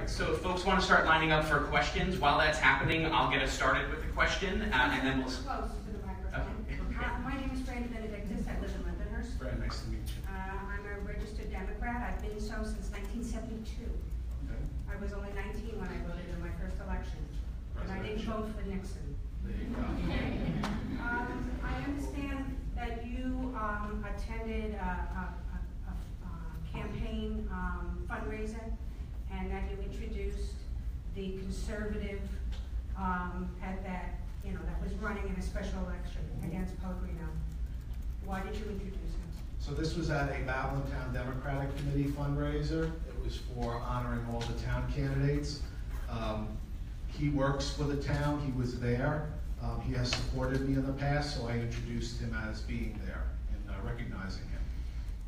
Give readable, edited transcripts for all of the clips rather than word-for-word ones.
right, so if folks want to start lining up for questions, while that's happening, I'll get us started with the question, and then we'll... Close to the microphone. Okay. My name is Fran Benedictus. I live in Lindenhurst. Very nice to meet you. I'm a registered Democrat. I've been so since 1972. Okay. I was only 19 when I voted in my first election, and I didn't vote for Nixon. There you go. I understand that you attended a campaign fundraiser, and that you introduced the conservative that was running in a special election against Pellegrino. Why did you introduce him? So this was at a Babylon Town Democratic Committee fundraiser. It was for honoring all the town candidates. He works for the town. He was there. He has supported me in the past, so I introduced him as being there and recognizing him.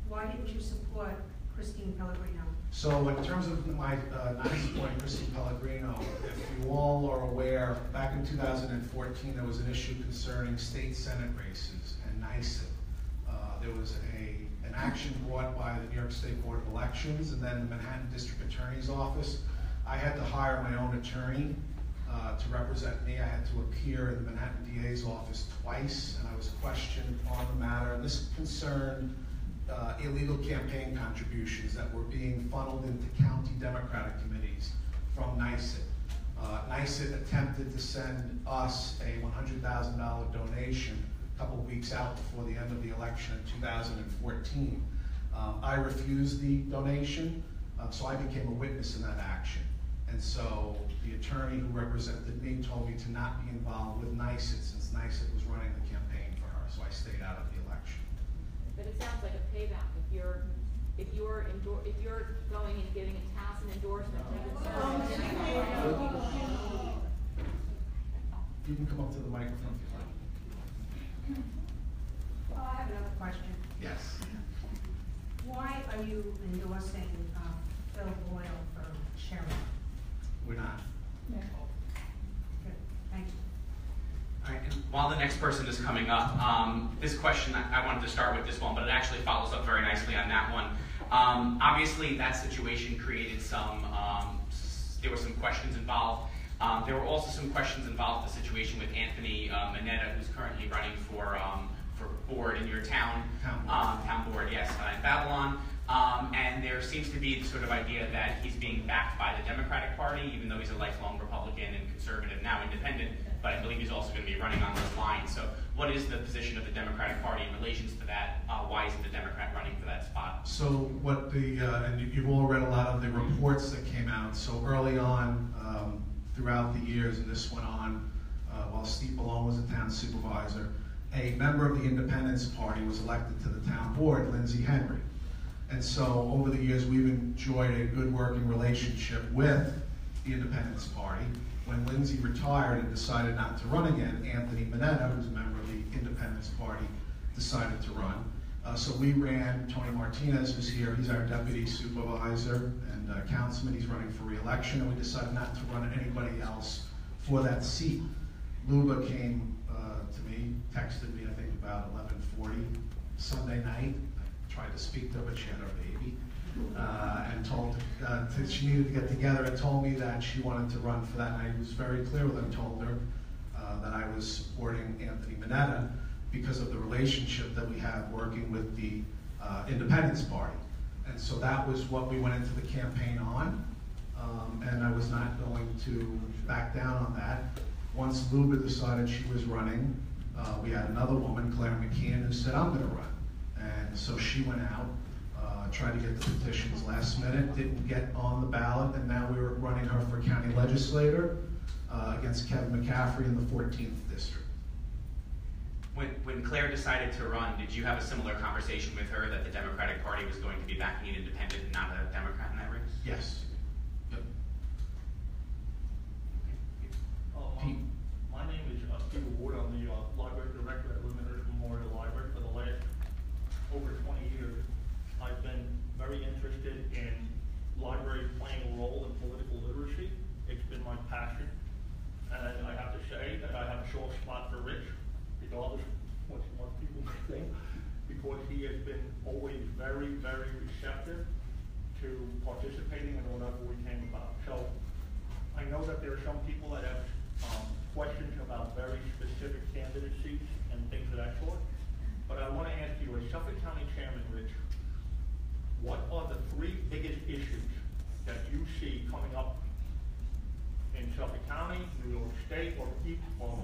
Why didn't you support Christine Pellegrino? So in terms of my not supporting Christine Pellegrino, if you all are aware, back in 2014 there was an issue concerning state senate races and NYSET. There was an action brought by the New York State Board of Elections and then the Manhattan District Attorney's Office. I had to hire my own attorney to represent me. I had to appear in the Manhattan DA's office twice, and I was questioned on the matter. And this concerned illegal campaign contributions that were being funneled into county Democratic committees from NYSET. NYSET attempted to send us a $100,000 donation a couple of weeks out before the end of the election in 2014. I refused the donation, so I became a witness in that action. And so the attorney who represented me told me to not be involved with NYSET since NYSET was running the campaign for her, so I stayed out of the election. But it sounds like a payback if you're going and giving a tacit endorsement to You can come up to the microphone if you like. I have another question. Yes. Why are you endorsing Phil Boyle for chairman? We're not. Good. Thank you. All right, and while the next person is coming up, this question, I wanted to start with this one, but it actually follows up very nicely on that one. Obviously, that situation created there were some questions involved. There were also some questions involved with the situation with Anthony Mineta, who's currently running for board in your town board, yes, in Babylon. And there seems to be the sort of idea that he's being backed by the Democratic Party, even though he's a lifelong Republican and conservative, now independent, but I believe he's also going to be running on those lines. So what is the position of the Democratic Party in relations to that? Why isn't the Democrat running for that spot? So what and you've all read a lot of the reports that came out. So early on, throughout the years, and this went on while Steve Ballone was a town supervisor, a member of the Independence Party was elected to the town board, Lindsay Henry. And so over the years, we've enjoyed a good working relationship with the Independence Party. When Lindsay retired and decided not to run again, Anthony Mineta, who's a member of the Independence Party, decided to run. So we ran Tony Martinez, who's here. He's our deputy supervisor and councilman. He's running for re-election, and we decided not to run anybody else for that seat. Luba came to me, texted me, I think about 11:40 Sunday night. Tried to speak to her, but she had her baby, and told she needed to get together and told me that she wanted to run for that. And I was very clear with her and told her that I was supporting Anthony Mineta because of the relationship that we have working with the Independence Party. And so that was what we went into the campaign on, and I was not going to back down on that. Once Luba decided she was running, we had another woman, Claire McKeon, who said, I'm going to run. And so she went out, tried to get the petitions last minute, didn't get on the ballot, and now we were running her for county legislator against Kevin McCaffrey in the 14th district. When Claire decided to run, did you have a similar conversation with her that the Democratic Party was going to be backing an independent and not a Democrat in that race? Yes. Yep. My name is Steve Ward. I'm the library director at Lindenhurst Memorial Library. For the last over 20 years, I've been very interested in libraries playing a role in political literacy. It's been my passion. And I have to say that I have a soft spot for Rich, regardless of what people may think, because he has been always very, very receptive to to participating in whatever we came about. So I know that there are some people that have questions about very specific candidacies and things of that sort. But I want to ask you, as Suffolk County Chairman, Rich, what are the 3 biggest issues that you see coming up in Suffolk County, New York State, or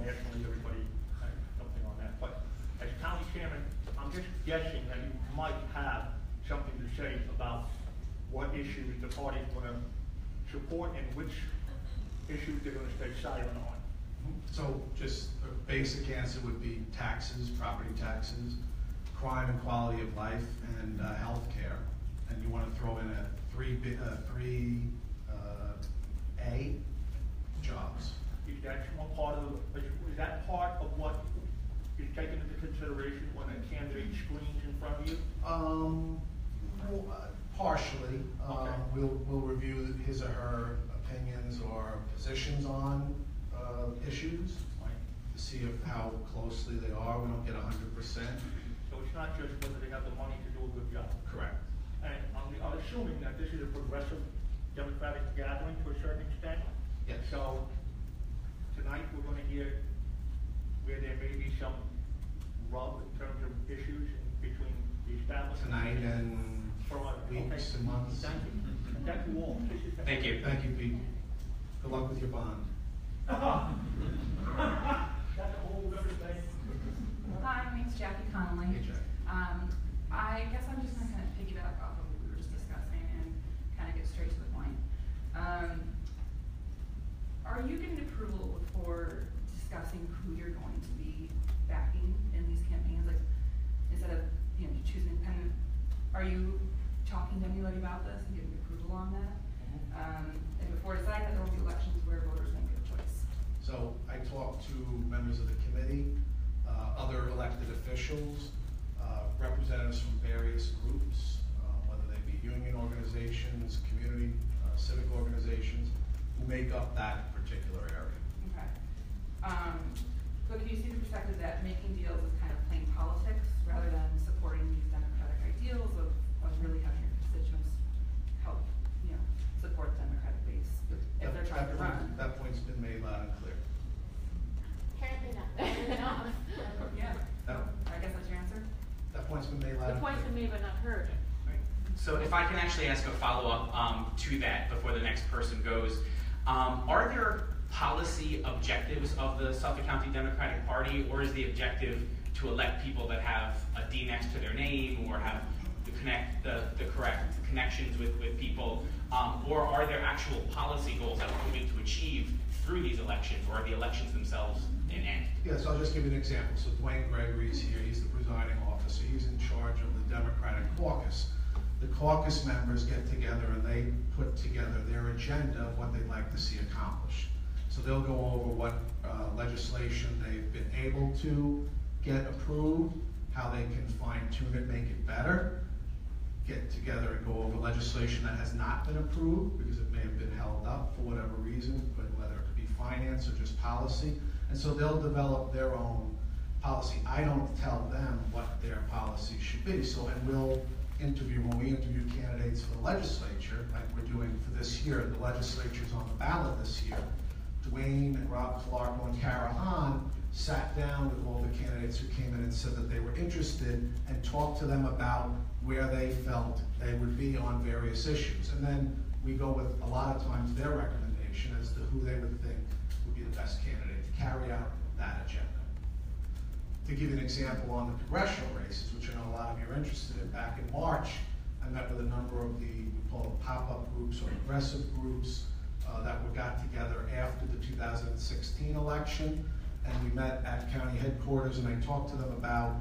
nationally? Everybody has something on that. But as County Chairman, I'm just guessing that you might have something to say about what issues the party is going to support and which issues they're going to stay silent on. So just a basic answer would be taxes, property taxes, crime and quality of life, and health care. And you want to throw in a 3A jobs. Is that one part of is that part of what is taken into consideration when a candidate screens in front of you? Partially. Okay. We'll review his or her opinions or positions on issues, like to see how closely they are. We don't get 100%. So it's not just whether they have the money to do a good job. Correct. And I'm assuming that this is a progressive Democratic gathering to a certain extent. Yes. So tonight we're going to hear where there may be some rub in terms of issues between the establishment. Tonight and weeks and months. Thank you. And thank you all. Thank you. Thank you, Pete. Good luck with your bond. That's a whole other thing. Hi, my name's Jackie Connolly. Hey, Jack. I guess I'm just going to kind of piggyback off of what we were just discussing and kind of get straight to the point. Are you getting approval for discussing who you're going to be backing in these campaigns? Like, instead of choosing independent, are you talking to anybody about this and getting approval on that? And before deciding that there will be elections where voters make a choice. So I talked to members of the committee, other elected officials, representatives from various groups, whether they be union organizations, community, civic organizations, who make up that particular area. Okay. But can you see the perspective that making deals is kind of playing politics rather than supporting these democratic ideals of really having your constituents help, support the democratic base if they're trying to run? That point's been made loud and clear. Apparently not. Yeah. That, I guess that's your answer? that point's been made loud The and clear. point's been made but not heard. So if I can actually ask a follow-up to that before the next person goes, are there policy objectives of the Suffolk County Democratic Party, or is the objective to elect people that have a D next to their name or have the correct connections with people, or are there actual policy goals that we're hoping to achieve through these elections, or are the elections themselves an end? Yes, I'll just give you an example. So Dwayne Gregory is here. He's the presiding officer. He's in charge of the Democratic caucus. The caucus members get together and they put together their agenda of what they'd like to see accomplished. So they'll go over what legislation they've been able to get approved, how they can fine-tune it, make it better, get together and go over legislation that has not been approved because it may have been held up for whatever reason, but whether it could be finance or just policy. And so they'll develop their own policy. I don't tell them what their policy should be. So, and we'll interview, when we interview candidates for the legislature, like we're doing for this year, the legislature's on the ballot this year, Dwayne and Rob Clark and Kara Hahn sat down with all the candidates who came in and said that they were interested and talked to them about where they felt they would be on various issues. And then we go with, a lot of times, their recommendation as to who they would think would be the best candidate to carry out that agenda. To give you an example on the congressional races, which I know a lot of you are interested in, back in March, I met with a number of we call them pop-up groups or progressive groups that got together after the 2016 election, and we met at county headquarters, and I talked to them about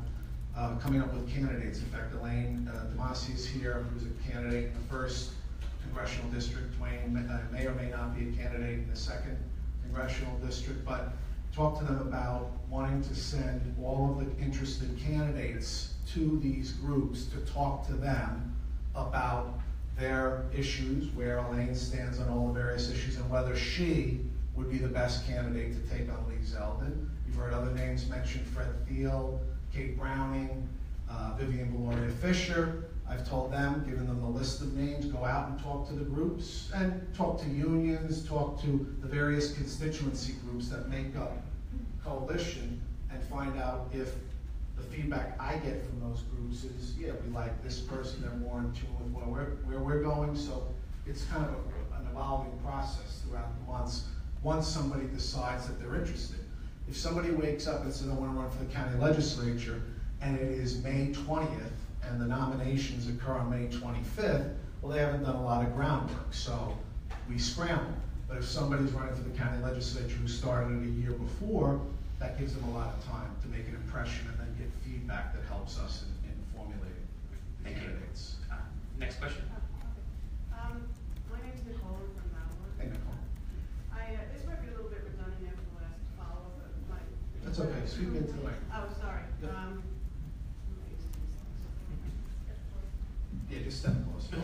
coming up with candidates. In fact, Elaine Demasi is here, who's a candidate in the 1st congressional district. Dwayne may or may not be a candidate in the 2nd congressional district, but talk to them about wanting to send all of the interested candidates to these groups to talk to them about their issues, where Elaine stands on all the various issues, and whether she would be the best candidate to take on Lee Zeldin. You've heard other names mentioned: Fred Thiel, Kate Browning, Vivian Gloria Fisher. I've told them, given them the list of names, go out and talk to the groups, and talk to unions, talk to the various constituency groups that make up coalition, and find out if the feedback I get from those groups is, yeah, we like this person, they're more in tune with where we're going. So it's kind of an evolving process throughout the months once somebody decides that they're interested. If somebody wakes up and says, I want to run for the county legislature, and it is May 20th, and the nominations occur on May 25th, well, they haven't done a lot of groundwork, so we scramble. But if somebody's running for the county legislature who started it a year before, that gives them a lot of time to make an impression and then get feedback that helps us in formulating the candidates. Next question. My name's Nicole, I'm from Mount. Hey, Nicole. This might be a little bit redundant after the last follow-up, but my. That's okay, speak into the mic. Oh, sorry. Yep. Yeah, just step close. All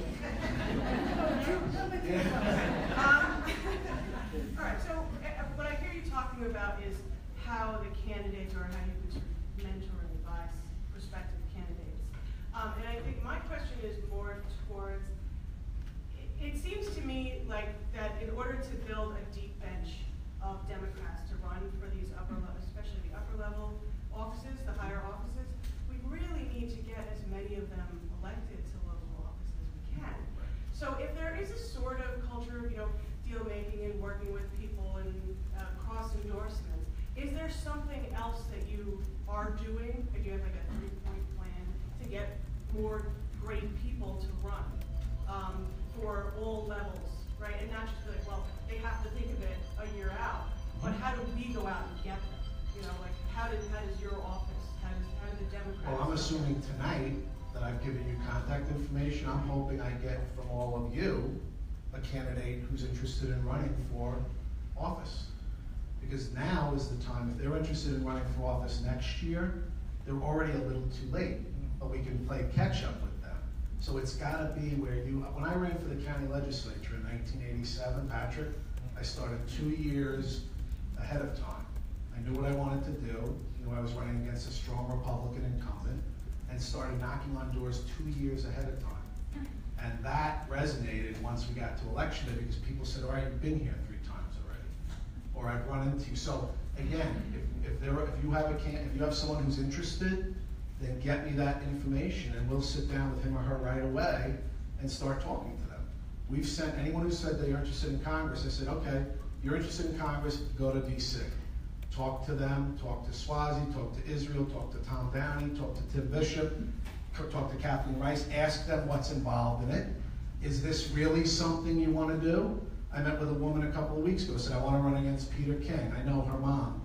right, so what I hear you talking about is how the candidates, or how you could sort of mentor and advise prospective candidates. And I think my question is more towards, it seems to me like that in order to build a deep bench of Democrats to run for these upper level, especially the upper level offices, the higher offices, we really need to get as many of them elected to local office as we can. So if there is a sort of culture of, deal making and working with people and cross endorsements, is there something else that you are doing? Do you have like a 3-point plan to get more great people to run for all levels, right? And not just like, well, they have to think of it a year out, but how do we go out and get them? How does your office, how do the Democrats? Well, I'm assuming tonight that I've given you contact information. I'm hoping I get from all of you a candidate who's interested in running for office. Because now is the time, if they're interested in running for office next year, they're already a little too late, but we can play catch up with them. So it's gotta be where when I ran for the county legislature in 1987, Patrick, I started 2 years ahead of time. I knew what I wanted to do. I was running against a strong Republican incumbent, and started knocking on doors 2 years ahead of time. And that resonated once we got to election day, because people said, all right, you've been here 3 times already, or I've run into you. So again, if you have someone who's interested, then get me that information, and we'll sit down with him or her right away and start talking to them. We've sent anyone who said they're interested in Congress. I said, okay, you're interested in Congress, go to DC. Talk to them, talk to Swazi, talk to Israel, talk to Tom Downey, talk to Tim Bishop, talk to Kathleen Rice, ask them what's involved in it. Is this really something you want to do? I met with a woman a couple of weeks ago, said, I want to run against Peter King. I know her mom,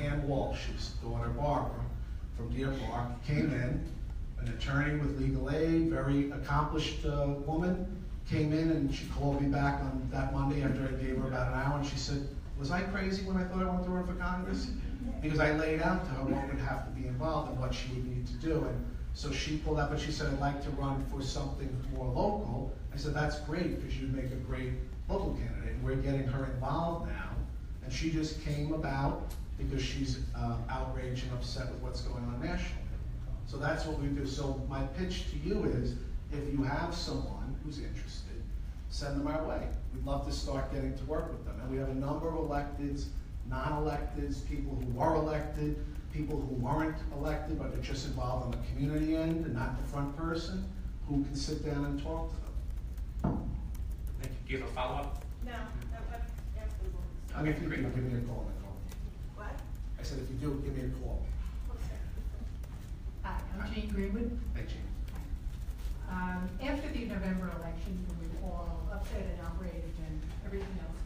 Ann Walsh, whose daughter Barbara from Deer Park, came in, an attorney with legal aid, very accomplished woman, came in and she called me back on that Monday after I gave her about an hour, and she said, was I crazy when I thought I wanted to run for Congress? Because I laid out to her what would have to be involved and what she would need to do. And so she pulled up and she said, I'd like to run for something more local. I said, that's great, because you'd make a great local candidate. And we're getting her involved now. And she just came about because she's outraged and upset with what's going on nationally. So that's what we do. So my pitch to you is, if you have someone who's interested, send them our way. We'd love to start getting to work with them. And we have a number of electeds, non-electeds, people who are elected, people who weren't elected but are just involved on the community end and not the front person, who can sit down and talk to them. Thank you. Do you have a follow-up? No, that's absolutely. I mean, if you do, give me a call, Nicole. What? I said, if you do, give me a call. Hi, I'm Jane Greenwood. Hey, Gene. After the November election, when we were all upset and outraged and everything else,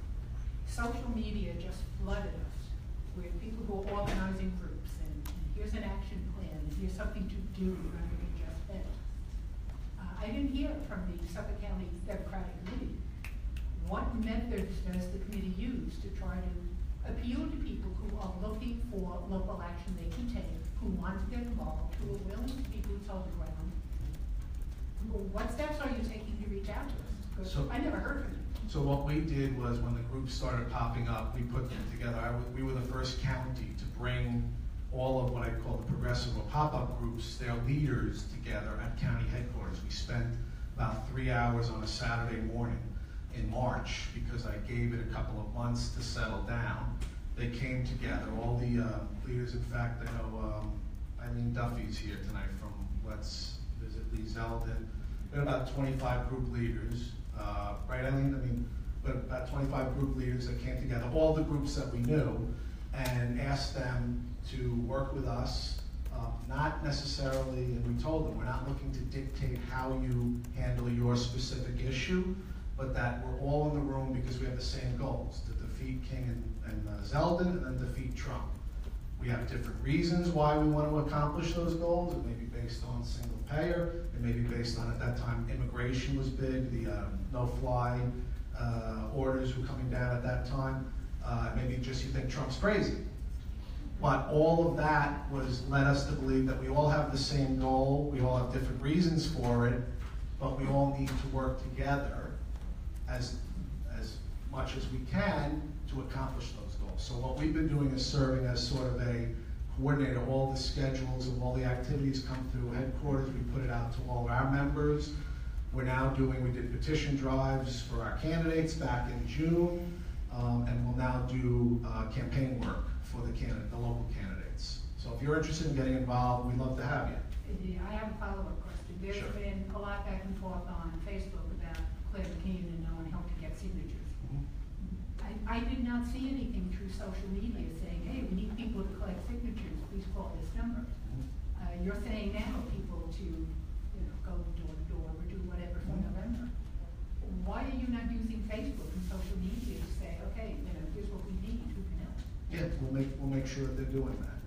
social media just flooded us with people who are organizing groups, and here's an action plan, and here's something to do, you're going to be just it. I didn't hear from the Suffolk County Democratic Committee. What methods does the committee use to try to appeal to people who are looking for local action they can take, who want to get involved, who are willing to be boots on the ground? What steps are you taking to reach out to us? Because I never heard from you. So what we did was, when the groups started popping up, we put them together. We were the first county to bring all of what I call the progressive or pop-up groups, their leaders together at county headquarters. We spent about 3 hours on a Saturday morning in March because I gave it a couple of months to settle down. They came together, all the leaders. In fact, I know Eileen Duffy's here tonight from Let's Visit Lee Zeldin. We had about 25 group leaders, right, Eileen? I mean, but about 25 group leaders that came together, all the groups that we knew, and asked them to work with us, not necessarily, and we told them, we're not looking to dictate how you handle your specific issue, but that we're all in the room because we have the same goals, to defeat King and Zeldin, and then defeat Trump. We have different reasons why we want to accomplish those goals. It may be based on single payer, it may be based on, at that time, immigration was big, the no-fly orders were coming down at that time. Maybe just you think Trump's crazy. But all of that led us to believe that we all have the same goal, we all have different reasons for it, but we all need to work together as much as we can to accomplish those goals. So what we've been doing is serving as sort of a coordinator. All the schedules of all the activities come through headquarters, we put it out to all of our members. We did petition drives for our candidates back in June, and we'll now do campaign work for the local candidates. So if you're interested in getting involved, we'd love to have you. I have a follow-up question. There's Sure. been a lot back and forth on Facebook about Claire McKean and no one helped to get signatures. I did not see anything through social media saying, hey, we need people to collect signatures, please call this number. You're saying now people to go door to door or do whatever for November. Why are you not using Facebook and social media to say, okay, here's what we need, who can help? Yeah, we'll make sure that they're doing that.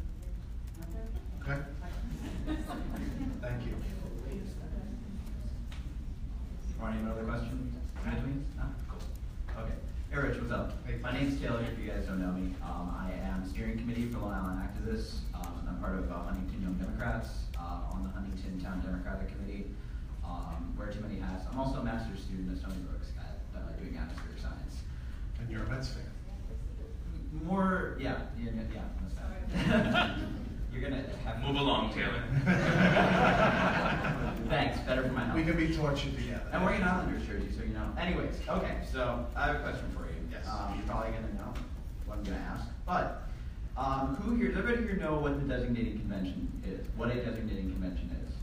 Okay? Thank you. Any other questions? No? Cool. Okay. Hey Rich, what's up? Hey. My name's Taylor, if you guys don't know me. I am steering committee for Long Island Activists. I'm part of Huntington Young Democrats on the Huntington Town Democratic Committee. Wear too many hats. I'm also a master's student at Stony Brook doing atmospheric science. And you're a Mets fan. More, yeah, that's that. You're gonna have Move along, Taylor. Thanks, better for my health. We can be tortured together. I'm wearing an Islanders jersey, so you know. Anyways, okay, so I have a question for you. Yes. You're probably gonna know what I'm gonna ask, but who here, does everybody here know what the designating convention is? What a designating convention is?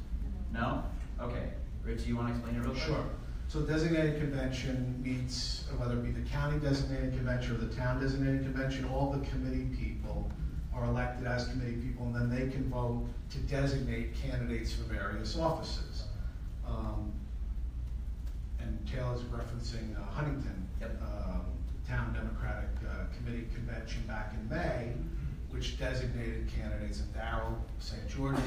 No? Okay. Rich, do you want to explain it real quick? Sure. So designated convention meets, whether it be the county designated convention or the town designated convention, all the committee people are elected as committee people, and then they can vote to designate candidates for various offices. And Taylor's referencing Huntington, Yep. Town Democratic Committee convention back in May, which designated candidates, and Darrell St. George